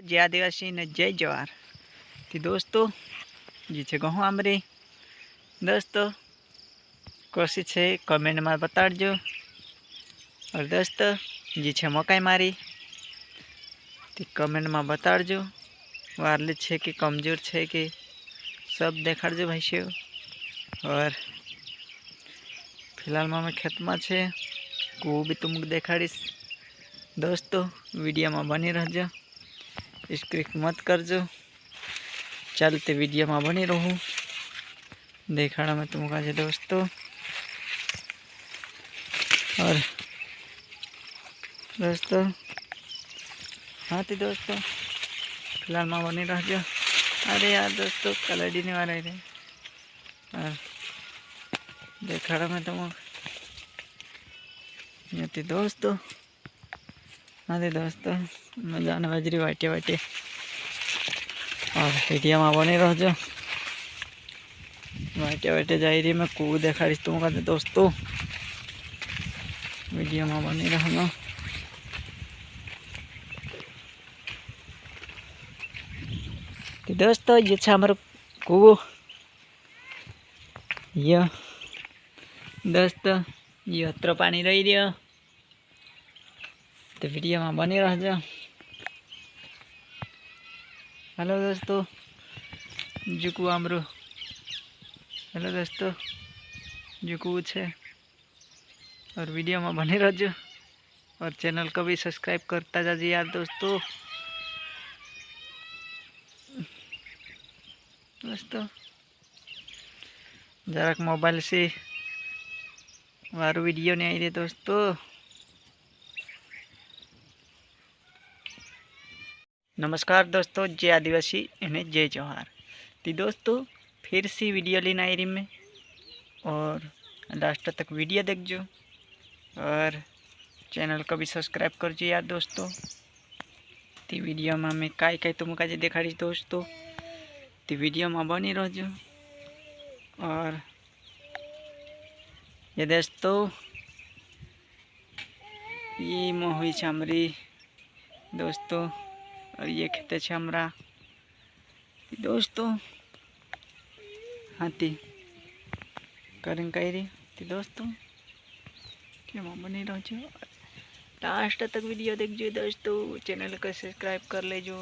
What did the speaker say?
जय आदिवासी ने जय जवाहर। तो दोस्तों जी छे गहूँ आमरी दोस्तों कोशिश है कमेंट में बताड़जो। और दोस्तों जी छे मकाई मारी तो कमेंट में बताड़जो वारली है कि कमजोर है कि सब देखाड़जो भाई से। और फिलहाल में मैं खेत में छे को भी तुमको देखाड़ीश दोस्तों। वीडियो में बनी रहजो, स्क्रिप्ट मत करजो, चलते वीडियो में बनी रहूँ देखाड़ा में तुमको आज दोस्तों। और दोस्तों हाँ तो दोस्तों फिलहाल में बनी रहजो। अरे यार दोस्तों कलड़ी नहीं मारे थे और देखाड़ा में तुम दोस्तों। हाँ तो दोस्तों मैं जाने बाजरी वाटे वाटे और वीडियो में बनी रहजो। वाटे वाटे जा रही मैं कू देखाड़ी तुमको दोस्तों वीडियो में बनी रहना। तो दोस्तों ये हमारे कू ये दोस्तों ये अत्र पानी रही रहा तो वीडियो में बनी रहजो। हेलो दोस्तों जुकू आमरू हेलो दोस्तों जुकू है और वीडियो में बने रहजो। और चैनल को भी सब्सक्राइब करता जाइए यार दोस्तों। दोस्तों जरा मोबाइल से वारू वीडियो नहीं आई रही दोस्तों। नमस्कार दोस्तों जय आदिवासी इन्हें जय जवाहर। तो दोस्तों फिर से वीडियो लेना आई रही मैं और लास्ट तक वीडियो देखजो और चैनल को भी सब्सक्राइब करजो यार दोस्तों। तो वीडियो में मैं काय तुमको आज देखाड़ी दोस्तों तो वीडियो में बनी रहजो। और ये दोस्तों ये में हुई हमारी दोस्तों और ये खेते छे हमारा दोस्तों। हाथी करें कही रही तो दोस्तों क्या बनी रहो लास्ट तक वीडियो देखिए दोस्तों। चैनल को सब्सक्राइब कर लेजो